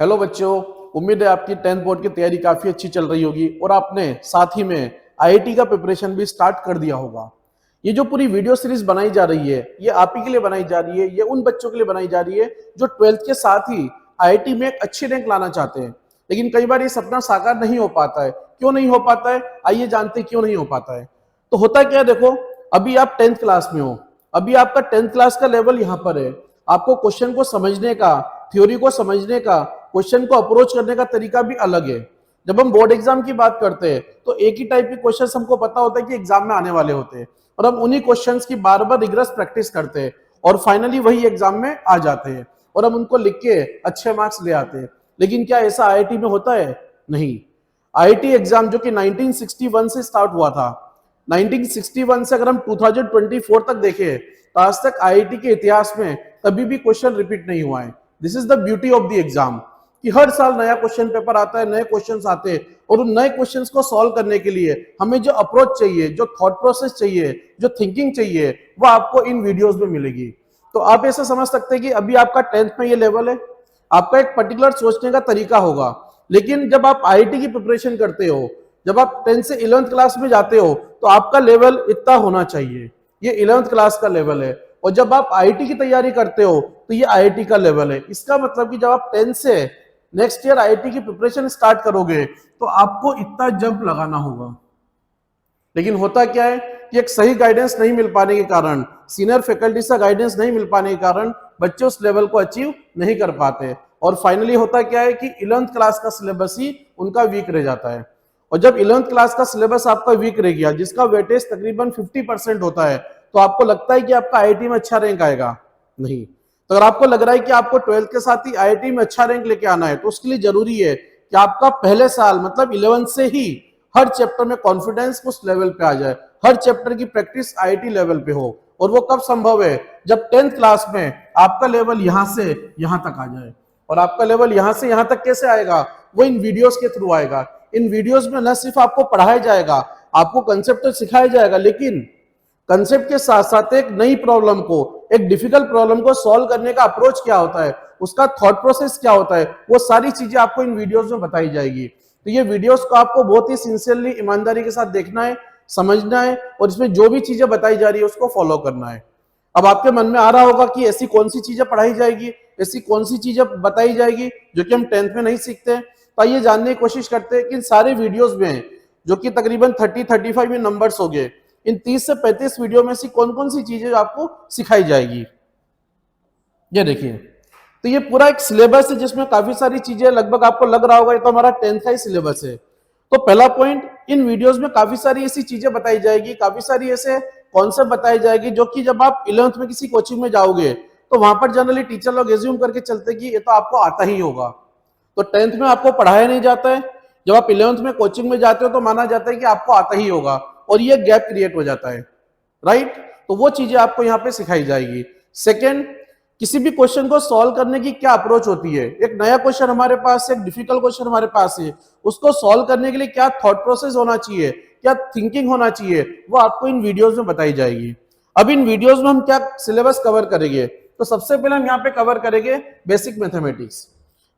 Hello बच्चों, उम्मीद है आपकी 10th बोर्ड की तैयारी काफी अच्छी चल रही होगी और आपने साथ ही में आईआईटी का प्रिपरेशन भी स्टार्ट कर दिया होगा। ये जो पूरी वीडियो सीरीज बनाई जा रही है ये आप ही के लिए बनाई जा रही है, ये उन बच्चों के लिए बनाई जा रही है जो 12th के साथ ही आईआईटी में एक अच्छी रैंक लाना चाहते हैं, लेकिन कई बार ये सपना साकार नहीं हो पाता है। क्यों नहीं हो पाता है, आइए जानते हैं क्यों नहीं हो पाता है। तो होता क्या है, देखो अभी आप 10th क्लास में हो, अभी आपका 10th क्लास का लेवल यहाँ पर है। आपको क्वेश्चन को समझने का, थ्योरी को समझने का, क्वेश्चन को अप्रोच करने का तरीका भी अलग है। जब हम बोर्ड एग्जाम की बात करते हैं तो एक ही टाइप के क्वेश्चंस हमको पता होता है कि एग्जाम में आने वाले होते हैं और हम उन्हीं क्वेश्चंस की बार बार रिगरस प्रैक्टिस करते हैं और फाइनली वही एग्जाम में आ जाते हैं और हम उनको लिख के अच्छे मार्क्स ले आते हैं। लेकिन क्या ऐसा आईआईटी में होता है? नहीं। आईआईटी एग्जाम जो कि 1961 से स्टार्ट हुआ था, 1961 से अगर हम 2024 तक देखें तो आज तक आईआईटी के इतिहास में कभी भी क्वेश्चन रिपीट नहीं हुआ है। This is the beauty of the exam कि हर साल नया क्वेश्चन पेपर आता है, नए क्वेश्चंस आते हैं और उन नए क्वेश्चंस को सॉल्व करने के लिए हमें जो अप्रोच चाहिए, जो थॉट प्रोसेस चाहिए, जो थिंकिंग चाहिए, वो आपको इन वीडियोस में मिलेगी। तो आप ऐसा समझ सकते हैं कि अभी आपका 10th में ये लेवल है, आपका एक पर्टिकुलर सोचने का तरीका होगा, लेकिन जब आप आईआईटी की प्रिपरेशन करते हो, जब आप 10th से 11th क्लास में जाते हो तो आपका लेवल इतना होना चाहिए। ये 11th क्लास का लेवल है और जब आप आईआईटी की तैयारी करते हो तो ये आईआईटी का लेवल है। इसका मतलब कि जब आप 10th से नेक्स्ट ईयर आईआईटी की प्रिपरेशन स्टार्ट करोगे तो आपको इतना जंप लगाना होगा। लेकिन होता क्या है कि एक सही गाइडेंस नहीं मिल पाने के कारण, सीनियर फैकल्टी से गाइडेंस नहीं मिल पाने के कारण बच्चे उस लेवल को अचीव नहीं कर पाते और फाइनली होता क्या है कि 11th क्लास का सिलेबस ही उनका वीक रह जाता है। और जब 11th क्लास का सिलेबस आपका वीक रह गया, जिसका वेटेज तकरीबन 50% होता है, तो आपको लगता है कि आपका आईआईटी में अच्छा रैंक आएगा? नहीं। तो अगर आपको लग रहा है कि आपको 12th के साथ ही आईआईटी में अच्छा रैंक लेके आना है तो उसके लिए जरूरी है कि आपका पहले साल मतलब 11th से ही हर चैप्टर में कॉन्फिडेंस उस लेवल पे आ जाए, हर चैप्टर की प्रैक्टिस आईआईटी लेवल पे हो। और वो कब संभव है? जब 10th क्लास में आपका लेवल यहां से यहां तक आ जाए। और आपका लेवल यहां से यहां तक कैसे आएगा? वो इन वीडियोस के थ्रू आएगा। इन वीडियोस में न सिर्फ आपको पढ़ाया जाएगा, आपको कंसेप्ट सिखाया जाएगा, लेकिन कंसेप्ट के साथ साथ एक नई प्रॉब्लम को, एक डिफिकल्ट प्रॉब्लम को सॉल्व करने का अप्रोच क्या होता है, उसका थॉट प्रोसेस क्या होता है, वो सारी चीजें आपको इन वीडियोस में बताई जाएगी। तो ये वीडियोस को आपको बहुत ही सिंसियरली, ईमानदारी के साथ देखना है, समझना है और इसमें जो भी चीजें बताई जा रही है उसको फॉलो करना है। अब आपके मन में आ रहा होगा कि ऐसी कौन सी चीजें पढ़ाई जाएगी, ऐसी कौन सी चीजें बताई जाएगी जो कि हम 10th में नहीं सीखते। तो आइए जानने की कोशिश करते हैं कि इन सारे वीडियोस में, जो कि तकरीबन 30-35 में नंबर्स हो गए, इन 30 से 35 वीडियो में से कौन कौन सी चीजें आपको सिखाई जाएगी। ये देखिए, तो ये पूरा एक सिलेबस है जिसमें काफी सारी चीजें, लगभग आपको लग रहा होगा ये तो हमारा 10th का ही सिलेबस है। तो पहला पॉइंट, इन वीडियोस में काफी सारी ऐसी चीजें बताई जाएगी, काफी सारी ऐसे कॉन्सेप्ट बताए जाएगी जो कि जब आप 11th में किसी कोचिंग में जाओगे तो वहां पर जनरली टीचर लोग एज्यूम करके चलते कि ये तो आपको आता ही होगा। तो 10th में आपको पढ़ाया नहीं जाता है, जब आप 11th में कोचिंग में जाते हो तो माना जाता है कि आपको आता ही होगा और ये गैप क्रिएट हो जाता है, राइट। तो वो चीजें आपको यहाँ पे सिखाई जाएगी। सेकेंड, किसी भी क्वेश्चन को सॉल्व करने की क्या अप्रोच होती है। एक नया क्वेश्चन हमारे पास है, एक डिफिकल्ट क्वेश्चन हमारे पास है, उसको सॉल्व करने के लिए क्या थॉट प्रोसेस होना चाहिए, क्या थिंकिंग होना चाहिए, वो आपको इन वीडियोस में बताई जाएगी। अब इन वीडियोस में हम क्या सिलेबस कवर करेंगे? तो सबसे पहले हम यहाँ पे कवर करेंगे बेसिक मैथमेटिक्स।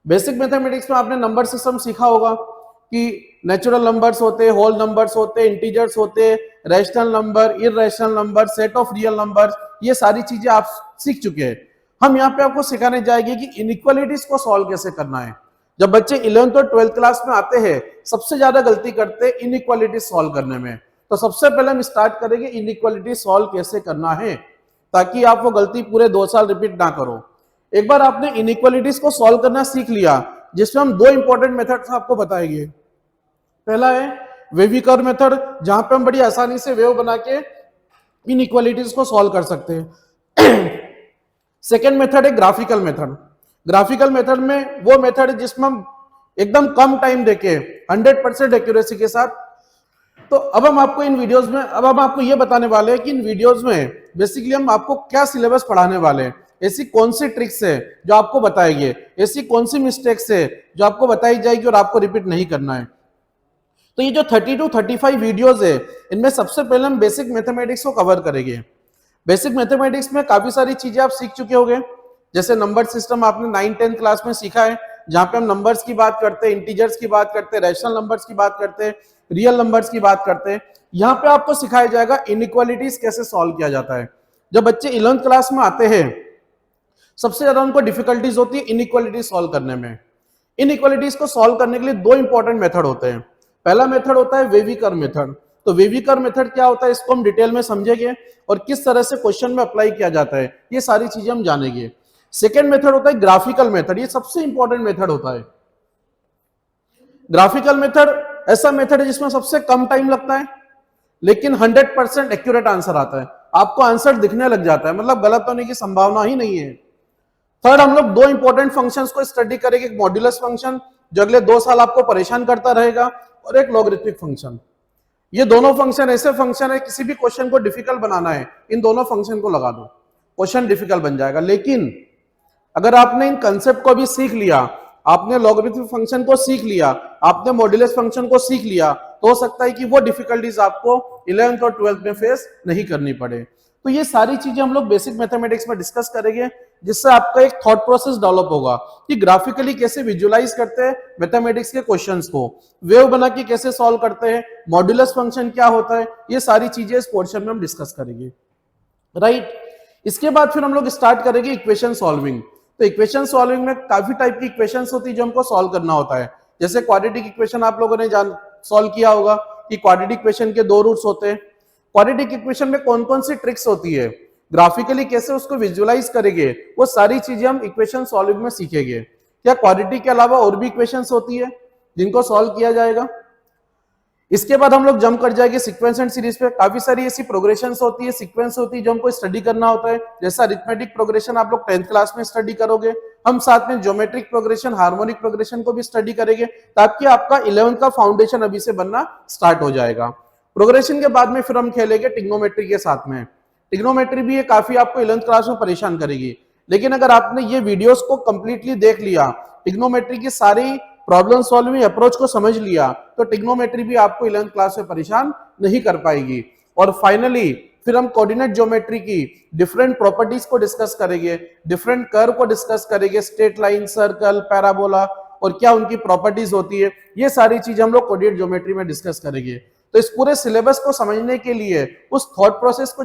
बेसिक मैथमेटिक्स में आपने नंबर सिस्टम सीखा होगा कि नेचुरल नंबर्स होते, होल नंबर्स होते, इंटीजर्स होते, rational number, irrational number, set of real number, ये सारी चीजें आप सीख चुके हैं। हम यहाँ पे आपको सिखाने जाएंगे कि इनइक्वालिटीज को सॉल्व कैसे करना है। जब बच्चे 11th और 12th क्लास में आते हैं सबसे ज्यादा गलती करते हैं इनइक्वालिटीज सॉल्व करने में। तो सबसे पहले हम स्टार्ट करेंगे इनइक्वालिटी सॉल्व कैसे करना है, ताकि आप वो गलती पूरे 2 साल रिपीट ना करो। एक बार आपने इनइक्वालिटीज को सॉल्व करना सीख लिया, जिसमें हम 2 इंपॉर्टेंट मेथड्स आपको बताएंगे। पहला है वेविकर मेथड, जहां पे हम बड़ी आसानी से वेव बना के इनइक्वालिटीज को सॉल्व कर सकते हैं। सेकेंड मेथड है ग्राफिकल मेथड। ग्राफिकल मेथड में वो मेथड है जिसमें हम एकदम कम टाइम देके 100% एक्यूरेसी के साथ। तो अब हम आपको इन वीडियोस में, अब हम आपको ये बताने वाले हैं कि इन वीडियोस में बेसिकली हम आपको क्या सिलेबस पढ़ाने वाले हैं, ऐसी कौन सी ट्रिक्स है जो आपको बताएंगे, ऐसी कौन सी मिस्टेक्स है जो आपको बताई जाएगी और आपको रिपीट नहीं करना है। तो ये जो 30 to 35 वीडियोस है, इनमें सबसे पहले हम बेसिक मैथमेटिक्स को कवर करेंगे। बेसिक मैथमेटिक्स में काफी सारी चीजें आप सीख चुके होंगे, जैसे नंबर सिस्टम आपने 9-10 क्लास में सीखा है। जहां पे हम नंबर्स की बात करते हैं, इंटीजर्स की बात करते हैं, रैशनल नंबर्स की बात करते हैं, रियल नंबर्स की बात करते हैं। यहाँ पे आपको सिखाया जाएगा इनइक्वालिटीज कैसे सॉल्व किया जाता है। जब बच्चे 11th क्लास में आते हैं, सबसे ज्यादा उनको डिफिकल्टीज होती है इनइक्वालिटीज सॉल्व करने में। इनइक्वालिटीज को सॉल्व करने के लिए दो इंपॉर्टेंट मेथड होते हैं। पहला मेथड होता है वेविकर मेथड। तो वेविकर मेथड क्या होता है, इसको हम डिटेल में समझेंगे और किस तरह से क्वेश्चन में अप्लाई किया जाता है, ये सारी चीजें हम जानेंगे। सेकेंड मेथड होता है ग्राफिकल मेथड। ये सबसे इंपॉर्टेंट मेथड होता है। ग्राफिकल मेथड ऐसा मेथड है जिसमें सबसे कम टाइम लगता है, लेकिन 100% एक्यूरेट आंसर आता है। आपको आंसर दिखने लग जाता है, मतलब गलत होने की संभावना ही नहीं है। थर्ड, हम लोग दो इंपॉर्टेंट फंक्शंस को स्टडी करेंगे, एक मॉड्यूलस फंक्शन जो अगले 2 साल आपको परेशान करता रहेगा, और एक लॉगरिथमिक फंक्शन। ये दोनों फंक्शन ऐसे फंक्शन है, किसी भी क्वेश्चन को डिफिकल्ट बनाना है, इन दोनों फंक्शन को लगा दो, क्वेश्चन डिफिकल्ट बन जाएगा। लेकिन अगर आपने इन कंसेप्ट को भी सीख लिया, आपने लॉगरिथमिक फंक्शन को सीख लिया, आपने मॉड्यूलस फंक्शन को सीख लिया, तो हो सकता है कि वो डिफिकल्टीज आपको 11th और 12th में फेस नहीं करनी पड़े। तो ये सारी चीजें हम लोग बेसिक मैथमेटिक्स में डिस्कस करेंगे, जिससे आपका एक थॉट प्रोसेस डेवलप होगा कि ग्राफिकली कैसे विजुअलाइज करते हैं मैथमेटिक्स के क्वेश्चंस को, वेव बना के कैसे सॉल्व करते हैं, मॉड्यूलस फंक्शन क्या होता है, ये सारी चीजें इस पोर्शन में हम डिस्कस करेंगे, राइट। इसके बाद फिर हम लोग स्टार्ट करेंगे इक्वेशन सॉल्विंग। तो इक्वेशन सॉल्विंग में काफी टाइप की इक्वेशंस होती है जो हमको सॉल्व करना होता है। जैसे क्वाड्रेटिक इक्वेशन आप लोगों ने सॉल्व किया होगा कि क्वाड्रेटिक इक्वेशन के 2 रूट्स होते हैं। क्वाड्रेटिक इक्वेशन में कौन कौन सी ट्रिक्स होती है, ग्राफिकली कैसे उसको विजुअलाइज करेंगे, वो सारी चीजें हम इक्वेशन सॉल्विंग में सीखेंगे। क्या क्वाड्रेटिक के अलावा और भी इक्वेशंस होती है जिनको सॉल्व किया जाएगा? इसके बाद हम लोग जंप कर जाएंगे सीक्वेंस एंड सीरीज पे। काफी सारी ऐसी प्रोग्रेशंस होती है, सीक्वेंस होती है जो हमको स्टडी करना होता है। जैसा अरिथमेटिक प्रोग्रेशन आप लोग 10th क्लास में स्टडी करोगे, हम साथ में ज्योमेट्रिक प्रोग्रेशन, हार्मोनिक प्रोग्रेशन को भी स्टडी करेंगे, ताकि आपका 11th का फाउंडेशन अभी से बनना स्टार्ट हो जाएगा। प्रोग्रेशन के बाद में फिर हम खेलेंगे ट्रिग्नोमेट्री के साथ में। ट्रिग्नोमेट्री भी ये काफी आपको 11th क्लास में परेशान करेगी, लेकिन अगर आपने ये वीडियोस को कंप्लीटली देख लिया, ट्रिग्नोमेट्री की सारी प्रॉब्लम सॉल्विंग अप्रोच को समझ लिया, तो ट्रिग्नोमेट्री भी आपको 11th क्लास में परेशान नहीं कर पाएगी। और फाइनली फिर हम कोऑर्डिनेट ज्योमेट्री की डिफरेंट प्रॉपर्टीज को डिस्कस करेंगे, डिफरेंट कर्व को डिस्कस करेंगे, स्ट्रेट लाइन, सर्कल, पैराबोला, और क्या उनकी प्रॉपर्टीज होती है, ये सारी चीजें हम लोग कोऑर्डिनेट ज्योमेट्री में डिस्कस करेंगे। तो इस पूरे सिलेबस को समझने के लिए, उस थॉट प्रोसेस को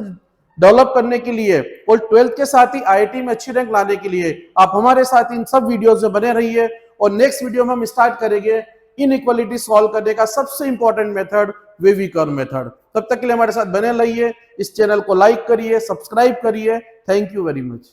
डेवलप करने के लिए और 12th के साथ ही IIT में अच्छी रैंक लाने के लिए आप हमारे साथ इन सब वीडियोस में बने रहिए। और नेक्स्ट वीडियो में हम स्टार्ट करेंगे इनइक्वालिटी सॉल्व करने का सबसे इंपॉर्टेंट मेथड, वेविकर मेथड। तब तक के लिए हमारे साथ बने रहिए, इस चैनल को लाइक करिए, सब्सक्राइब करिए। Thank you very much.